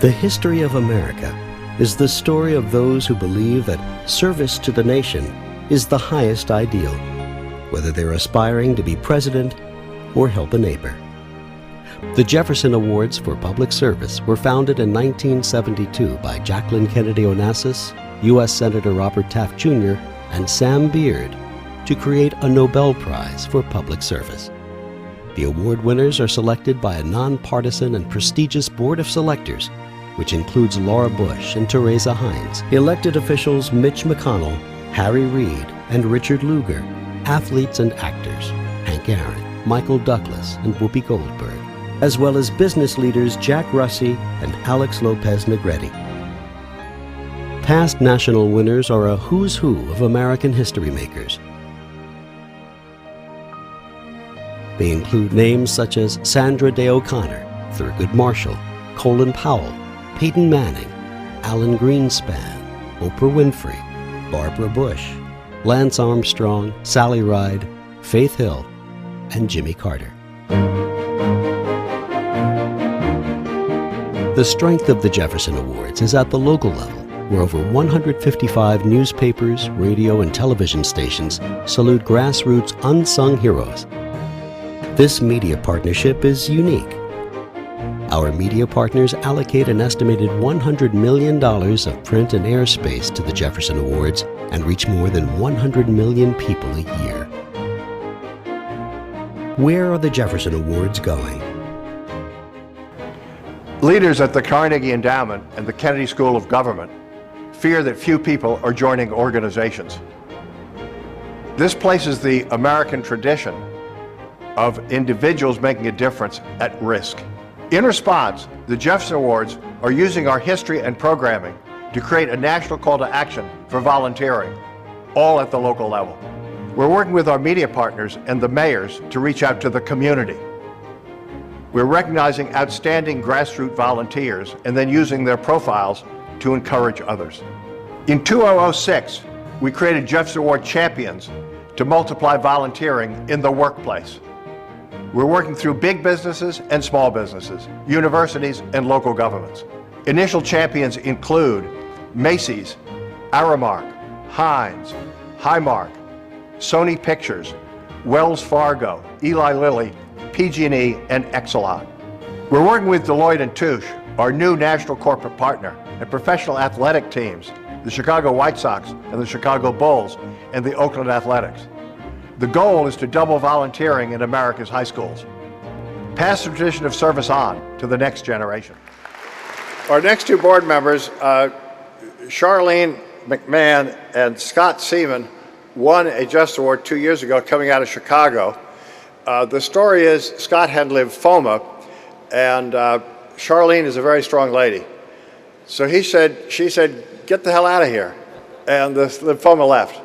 The history of America is the story of those who believe that service to the nation is the highest ideal, whether they're aspiring to be president or help a neighbor. The Jefferson Awards for Public Service were founded in 1972 by Jacqueline Kennedy Onassis, U.S. Senator Robert Taft Jr., and Sam Beard to create a Nobel Prize for public service. The award winners are selected by a nonpartisan and prestigious board of selectors, which includes Laura Bush and Teresa Heinz, elected officials Mitch McConnell, Harry Reid, and Richard Lugar, athletes and actors Hank Aaron, Michael Douglas, and Whoopi Goldberg, as well as business leaders Jack Russey and Alex Lopez Negretti. Past national winners are a who's who of American history makers. They include names such as Sandra Day O'Connor, Thurgood Marshall, Colin Powell, Peyton Manning, Alan Greenspan, Oprah Winfrey, Barbara Bush, Lance Armstrong, Sally Ride, Faith Hill, and Jimmy Carter. The strength of the Jefferson Awards is at the local level, where over 155 newspapers, radio, and television stations salute grassroots unsung heroes. This media partnership is unique. Our media partners allocate an estimated $100 million of print and airspace to the Jefferson Awards and reach more than 100 million people a year. Where are the Jefferson Awards going? Leaders at the Carnegie Endowment and the Kennedy School of Government fear that few people are joining organizations. This places the American tradition of individuals making a difference at risk. In response, the Jefferson Awards are using our history and programming to create a national call to action for volunteering, all at the local level. We're working with our media partners and the mayors to reach out to the community. We're recognizing outstanding grassroots volunteers and then using their profiles to encourage others. In 2006, we created Jefferson Award champions to multiply volunteering in the workplace. We're working through big businesses and small businesses, universities and local governments. Initial champions include Macy's, Aramark, Heinz, Highmark, Sony Pictures, Wells Fargo, Eli Lilly, PG&E, and Exelon. We're working with Deloitte & Touche, our new national corporate partner, and professional athletic teams, the Chicago White Sox and the Chicago Bulls, and the Oakland Athletics. The goal is to double volunteering in America's high schools. Pass the tradition of service on to the next generation. Our next two board members, Charlene McMahon and Scott Seaman, won a Justice Award 2 years ago coming out of Chicago. The story is Scott had lymphoma, and Charlene is a very strong lady. So she said, get the hell out of here. And the lymphoma left.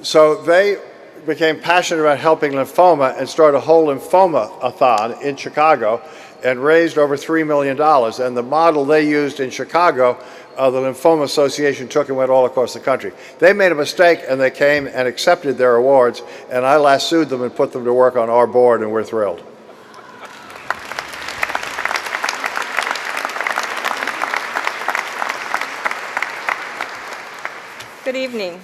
So they became passionate about helping lymphoma and started a whole lymphoma-a-thon in Chicago and raised over $3 million. And the model they used in Chicago, the Lymphoma Association took and went all across the country. They made a mistake and they came and accepted their awards, and I lassoed them and put them to work on our board, and we're thrilled. Good evening.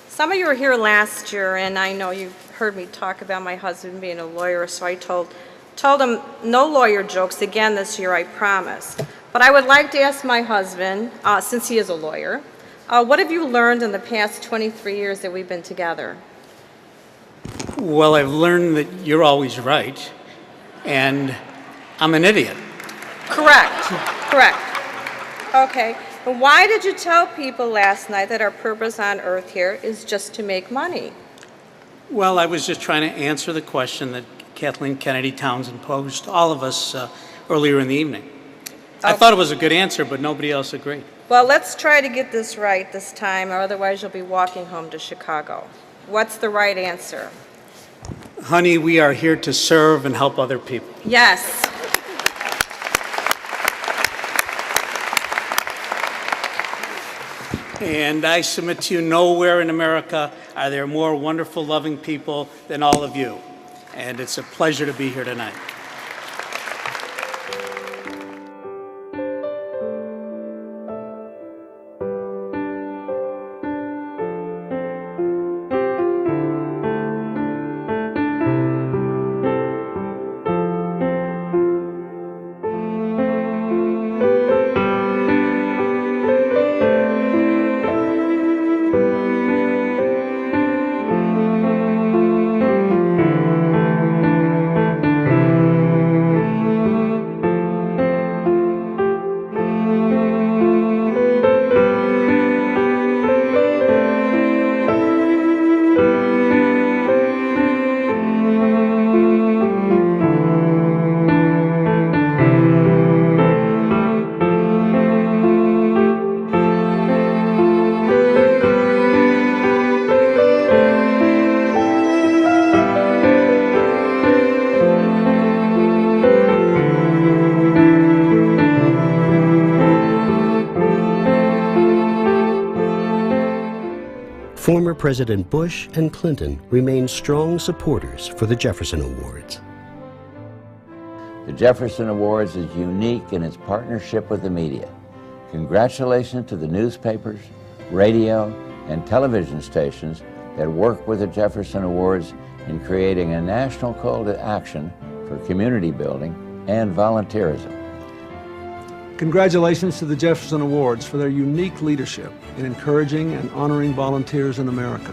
Some of you were here last year, and I know you heard me talk about my husband being a lawyer, so I told him no lawyer jokes again this year, I promise. But I would like to ask my husband, since he is a lawyer, what have you learned in the past 23 years that we've been together? Well, I've learned that you're always right, and I'm an idiot. Correct. Okay. Why did you tell people last night that our purpose on earth here is just to make money? Well, I was just trying to answer the question that Kathleen Kennedy Townsend posed to all of us earlier in the evening. I thought it was a good answer, but nobody else agreed. Well, let's try to get this right this time, or otherwise you'll be walking home to Chicago. What's the right answer? Honey, we are here to serve and help other people. Yes. And I submit to you, nowhere in America are there more wonderful, loving people than all of you. And it's a pleasure to be here tonight. Former President Bush and Clinton remain strong supporters for the Jefferson Awards. The Jefferson Awards is unique in its partnership with the media. Congratulations to the newspapers, radio, and television stations that work with the Jefferson Awards in creating a national call to action for community building and volunteerism. Congratulations to the Jefferson Awards for their unique leadership in encouraging and honoring volunteers in America.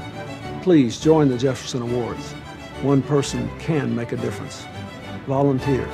Please join the Jefferson Awards. One person can make a difference. Volunteer.